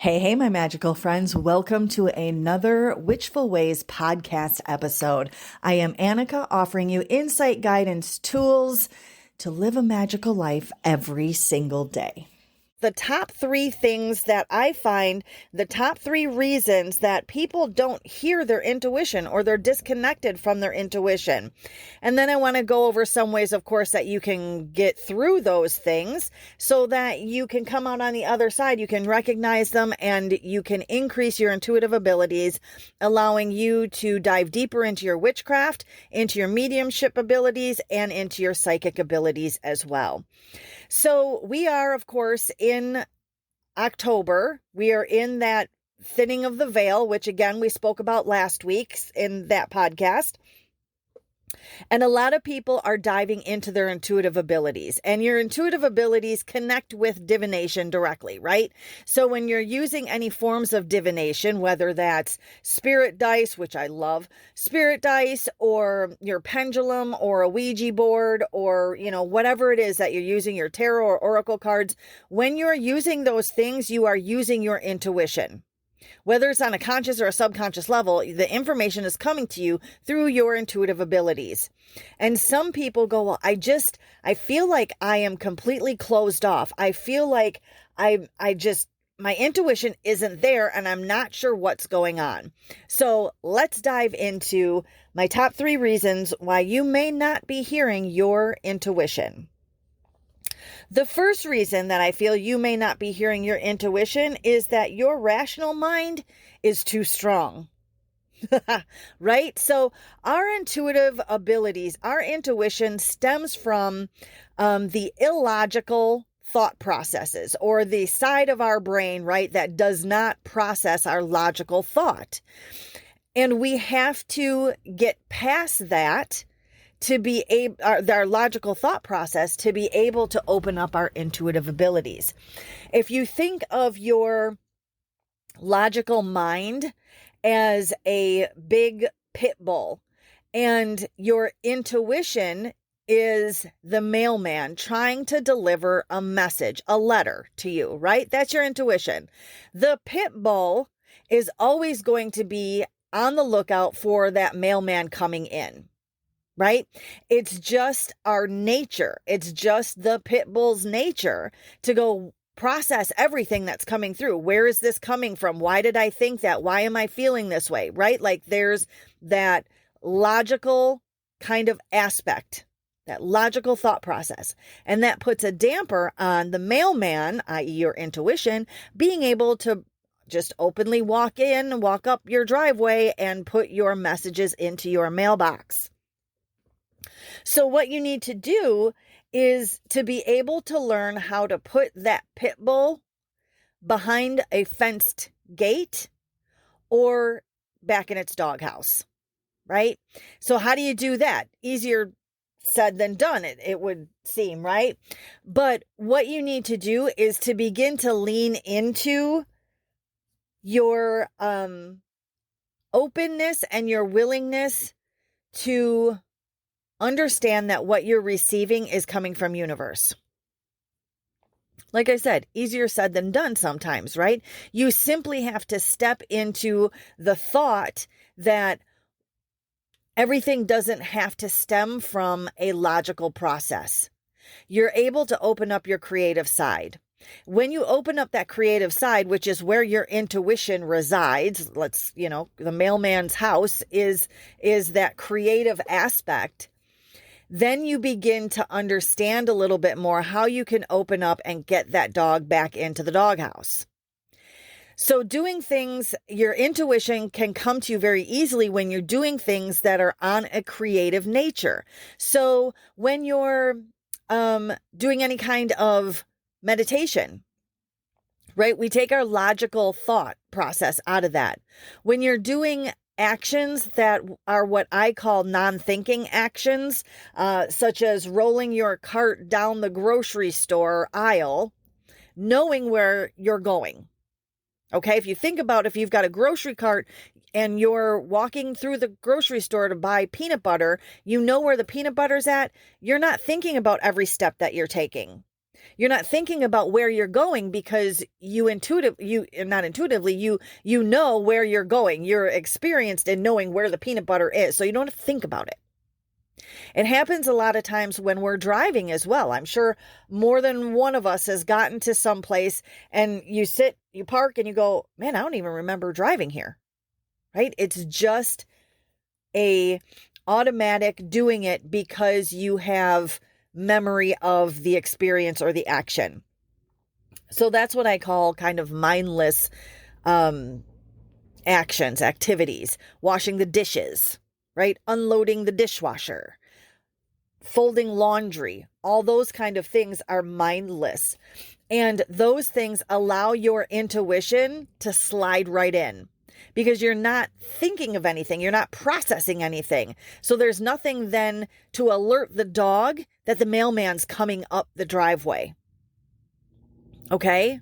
Hey, my magical friends. Welcome to another Witchful Ways podcast episode. I am Annika, offering you insight, guidance, tools to live a magical life every single day. The top three things that I find, the top three reasons that people don't hear their intuition or they're disconnected from their intuition. And then I want to go over some ways, of course, that you can get through those things so that you can come out on the other side. You can recognize them and you can increase your intuitive abilities, allowing you to dive deeper into your witchcraft, into your mediumship abilities, and into your psychic abilities as well. So we are, of course, in October. We are in that thinning of the veil, which again, we spoke about last week in that podcast. And a lot of people are diving into their intuitive abilities, and your intuitive abilities connect with divination directly, right? So when you're using any forms of divination, whether that's spirit dice, which I love, spirit dice, or your pendulum or a Ouija board, or, whatever it is that you're using, your tarot or oracle cards, when you're using those things, you are using your intuition. Whether it's on a conscious or a subconscious level, the information is coming to you through your intuitive abilities. And some people go, well, I feel like I am completely closed off. I feel like my intuition isn't there and I'm not sure what's going on. So let's dive into my top three reasons why you may not be hearing your intuition. The first reason that I feel you may not be hearing your intuition is that your rational mind is too strong, right? So our intuitive abilities, our intuition stems from the illogical thought processes, or the side of our brain, right, that does not process our logical thought. And we have to get past that to be able, our logical thought process, to be able to open up our intuitive abilities. If you think of your logical mind as a big pit bull, and your intuition is the mailman trying to deliver a message, a letter to you, right? That's your intuition. The pit bull is always going to be on the lookout for that mailman coming in. Right? It's just our nature. It's just the pit bull's nature to go process everything that's coming through. Where is this coming from? Why did I think that? Why am I feeling this way? Right? Like there's that logical kind of aspect, that logical thought process. And that puts a damper on the mailman, i.e. your intuition, being able to just openly walk up your driveway and put your messages into your mailbox. So what you need to do is to be able to learn how to put that pit bull behind a fenced gate or back in its doghouse, right? So how do you do that? Easier said than done, it would seem, right? But what you need to do is to begin to lean into your openness and your willingness to understand that what you're receiving is coming from universe. Like I said, easier said than done sometimes, right? You simply have to step into the thought that everything doesn't have to stem from a logical process. You're able to open up your creative side. When you open up that creative side, which is where your intuition resides, the mailman's house is that creative aspect. Then you begin to understand a little bit more how you can open up and get that dog back into the doghouse. So doing things, your intuition can come to you very easily when you're doing things that are on a creative nature. So when you're doing any kind of meditation, right? We take our logical thought process out of that. When you're doing actions that are what I call non-thinking actions, such as rolling your cart down the grocery store aisle, knowing where you're going. Okay, if you think about if you've got a grocery cart and you're walking through the grocery store to buy peanut butter, you know where the peanut butter's at. You're not thinking about every step that you're taking. You're not thinking about where you're going because you know where you're going. You're experienced in knowing where the peanut butter is. So you don't have to think about it. It happens a lot of times when we're driving as well. I'm sure more than one of us has gotten to some place and you park and you go, man, I don't even remember driving here, right? It's just a automatic doing it because you have memory of the experience or the action. So that's what I call kind of mindless activities, washing the dishes, right? Unloading the dishwasher, folding laundry, all those kind of things are mindless. And those things allow your intuition to slide right in because you're not thinking of anything. You're not processing anything. So there's nothing then to alert the dog that the mailman's coming up the driveway. Okay?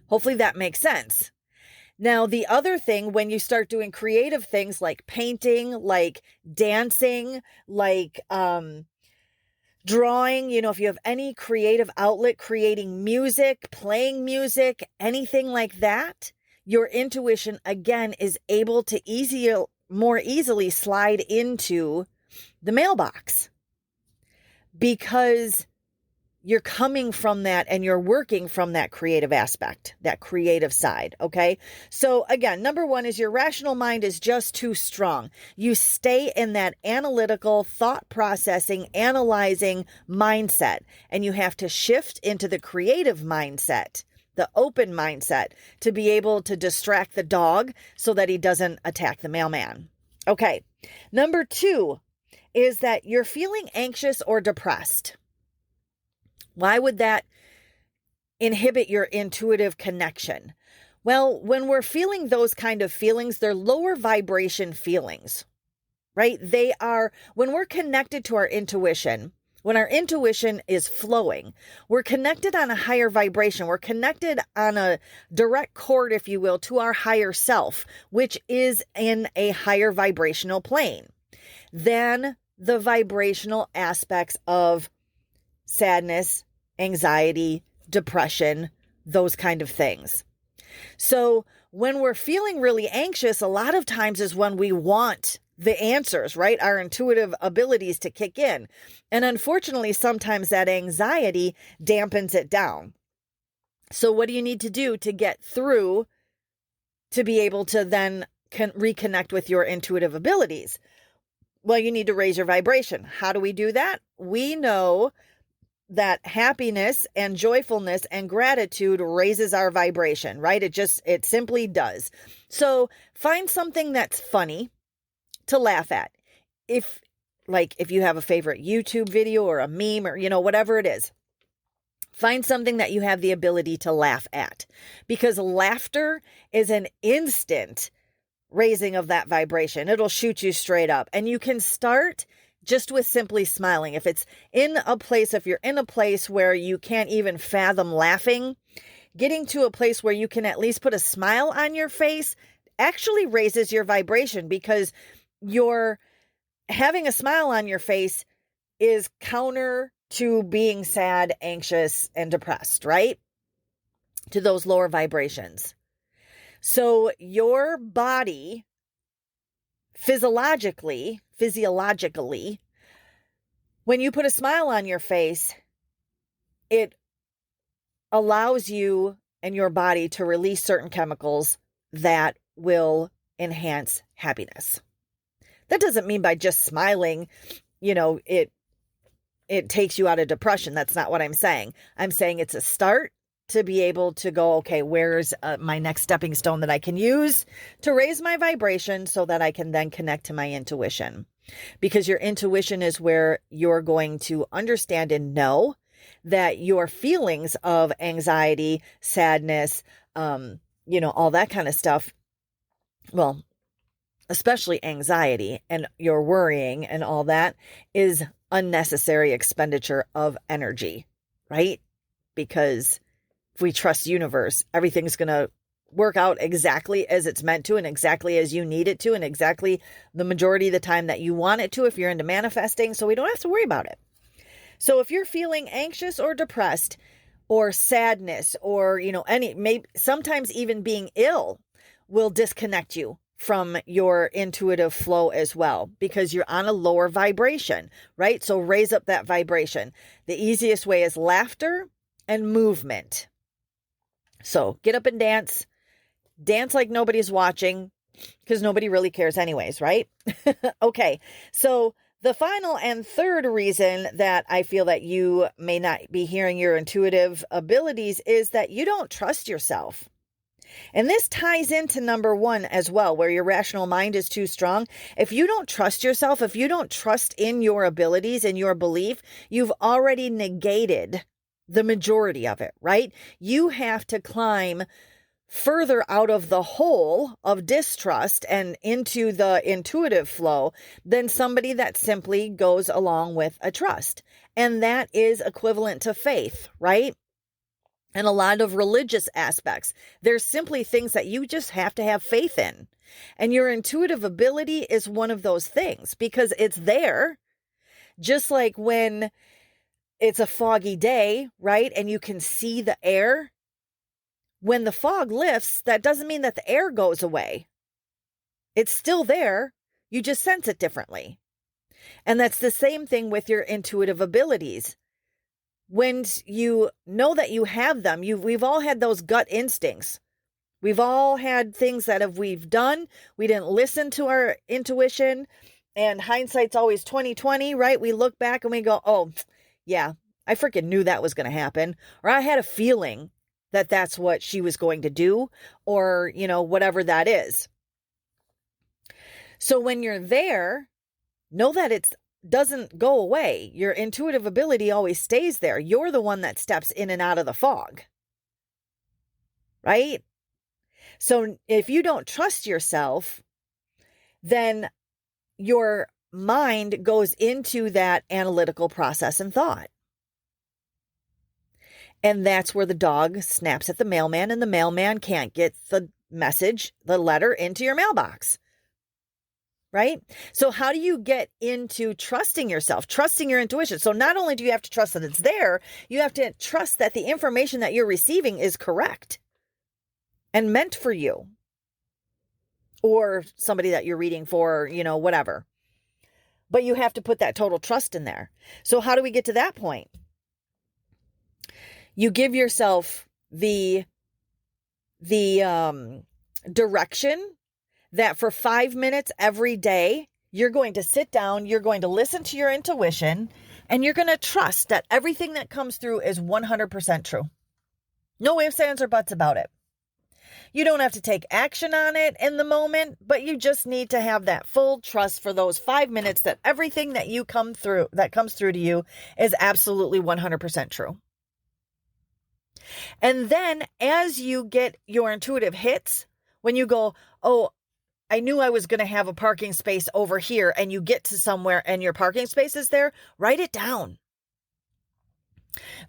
Hopefully that makes sense. Now, the other thing, when you start doing creative things like painting, like dancing, like drawing, if you have any creative outlet, creating music, playing music, anything like that, your intuition, again, is able to more easily slide into the mailbox because you're coming from that and you're working from that creative aspect, that creative side. Okay. So again, number one is your rational mind is just too strong. You stay in that analytical, thought processing, analyzing mindset, and you have to shift into the creative mindset, the open mindset, to be able to distract the dog so that he doesn't attack the mailman. Okay. Number two is that you're feeling anxious or depressed. Why would that inhibit your intuitive connection? Well, when we're feeling those kind of feelings, they're lower vibration feelings, right? When we're connected to our intuition, when our intuition is flowing, we're connected on a higher vibration. We're connected on a direct cord, if you will, to our higher self, which is in a higher vibrational plane than the vibrational aspects of sadness, anxiety, depression, those kind of things. So when we're feeling really anxious, a lot of times is when we want the answers, right? Our intuitive abilities to kick in. And unfortunately, sometimes that anxiety dampens it down. So what do you need to do to get through to be able to then reconnect with your intuitive abilities? Well, you need to raise your vibration. How do we do that? We know that happiness and joyfulness and gratitude raises our vibration, right? It simply does. So find something that's funny to laugh at. If you have a favorite YouTube video or a meme or, whatever it is, find something that you have the ability to laugh at, because laughter is an instant raising of that vibration. It'll shoot you straight up, and you can start just with simply smiling. If you're in a place where you can't even fathom laughing, getting to a place where you can at least put a smile on your face actually raises your vibration, because you're having a smile on your face is counter to being sad, anxious, and depressed, right? To those lower vibrations. So your body physiologically, when you put a smile on your face, it allows you and your body to release certain chemicals that will enhance happiness. That doesn't mean by just smiling, it takes you out of depression. That's not what I'm saying. I'm saying it's a start to be able to go, okay, where's my next stepping stone that I can use to raise my vibration so that I can then connect to my intuition. Because your intuition is where you're going to understand and know that your feelings of anxiety, sadness, all that kind of stuff, well, especially anxiety and your worrying and all that, is unnecessary expenditure of energy, right? Because if we trust universe, everything's going to work out exactly as it's meant to and exactly as you need it to and exactly the majority of the time that you want it to if you're into manifesting. So we don't have to worry about it. So if you're feeling anxious or depressed, or sadness or, maybe sometimes even being ill will disconnect you from your intuitive flow as well, because you're on a lower vibration, right? So raise up that vibration. The easiest way is laughter and movement. So get up and dance like nobody's watching, because nobody really cares anyways, right? Okay. So the final and third reason that I feel that you may not be hearing your intuitive abilities is that you don't trust yourself. And this ties into number one as well, where your rational mind is too strong. If you don't trust yourself, if you don't trust in your abilities and your belief, you've already negated the majority of it, right? You have to climb further out of the hole of distrust and into the intuitive flow than somebody that simply goes along with a trust. And that is equivalent to faith, right? And a lot of religious aspects. There's simply things that you just have to have faith in. And your intuitive ability is one of those things, because it's there. Just like when it's a foggy day, right? And you can see the air. When the fog lifts, that doesn't mean that the air goes away. It's still there. You just sense it differently. And that's the same thing with your intuitive abilities. When you know that you have them, we've all had those gut instincts. We've all had things that we've done. We didn't listen to our intuition, and hindsight's always 20/20, right? We look back and we go, oh, yeah, I freaking knew that was going to happen. Or I had a feeling that that's what she was going to do, or, whatever that is. So when you're there, know that it doesn't go away. Your intuitive ability always stays there. You're the one that steps in and out of the fog, right? So if you don't trust yourself, then your mind goes into that analytical process and thought. And that's where the dog snaps at the mailman, and the mailman can't get the message, the letter, into your mailbox. Right? So how do you get into trusting yourself, trusting your intuition? So not only do you have to trust that it's there, you have to trust that the information that you're receiving is correct and meant for you, or somebody that you're reading for, whatever. But you have to put that total trust in there. So how do we get to that point? You give yourself the direction that for 5 minutes every day, you're going to sit down, you're going to listen to your intuition, and you're going to trust that everything that comes through is 100% true. No ifs, ands, or buts about it. You don't have to take action on it in the moment, but you just need to have that full trust for those 5 minutes that everything that comes through to you is absolutely 100% true. And then as you get your intuitive hits, when you go, oh, I knew I was going to have a parking space over here, and you get to somewhere and your parking space is there, write it down.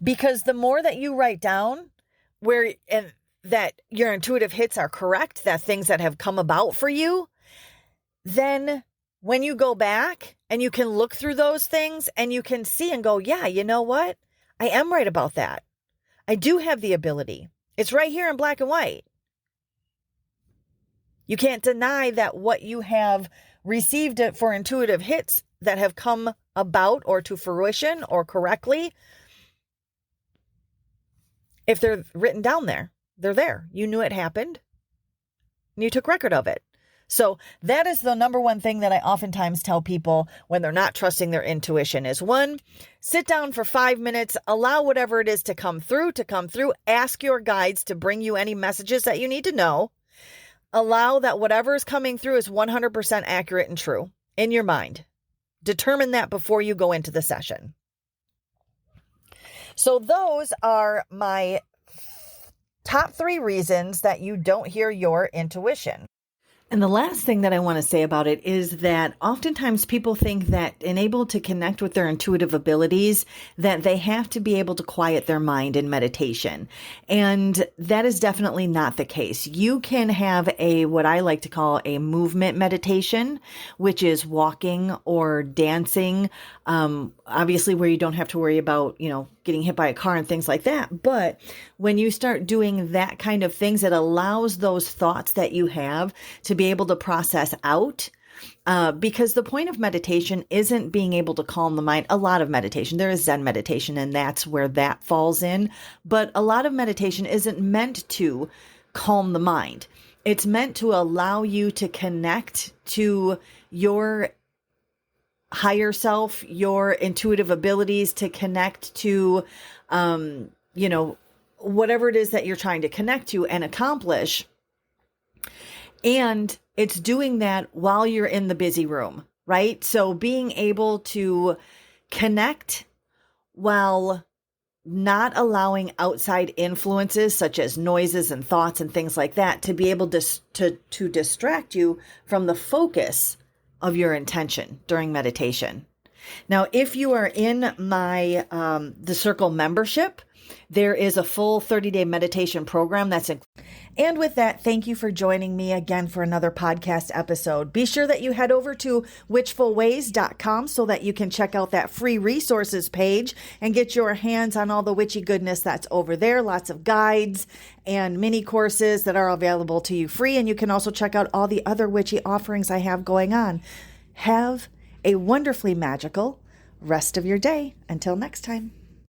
Because the more that you write down and that your intuitive hits are correct, that things that have come about for you, then when you go back and you can look through those things and you can see and go, yeah, you know what? I am right about that. I do have the ability. It's right here in black and white. You can't deny that what you have received for intuitive hits that have come about or to fruition or correctly, if they're written down there, they're there. You knew it happened and you took record of it. So that is the number one thing that I oftentimes tell people when they're not trusting their intuition is, one, sit down for 5 minutes, allow whatever it is to come through, ask your guides to bring you any messages that you need to know. Allow that whatever is coming through is 100% accurate and true in your mind. Determine that before you go into the session. So those are my top 3 reasons that you don't hear your intuition. And the last thing that I want to say about it is that oftentimes people think that enabled to connect with their intuitive abilities, that they have to be able to quiet their mind in meditation. And that is definitely not the case. You can have what I like to call a movement meditation, which is walking or dancing, obviously where you don't have to worry about, getting hit by a car and things like that. But when you start doing that kind of things, it allows those thoughts that you have to be able to process out. Because the point of meditation isn't being able to calm the mind. A lot of meditation, there is Zen meditation, and that's where that falls in. But a lot of meditation isn't meant to calm the mind. It's meant to allow you to connect to your higher self, your intuitive abilities, to connect to, whatever it is that you're trying to connect to and accomplish. And it's doing that while you're in the busy room, right? So being able to connect while not allowing outside influences such as noises and thoughts and things like that to be able to distract you from the focus of your intention during meditation. Now, if you are in my The Circle membership, there is a full 30-day meditation program that's And with that, thank you for joining me again for another podcast episode. Be sure that you head over to witchfulways.com so that you can check out that free resources page and get your hands on all the witchy goodness that's over there. Lots of guides and mini courses that are available to you free. And you can also check out all the other witchy offerings I have going on. Have a wonderfully magical rest of your day. Until next time.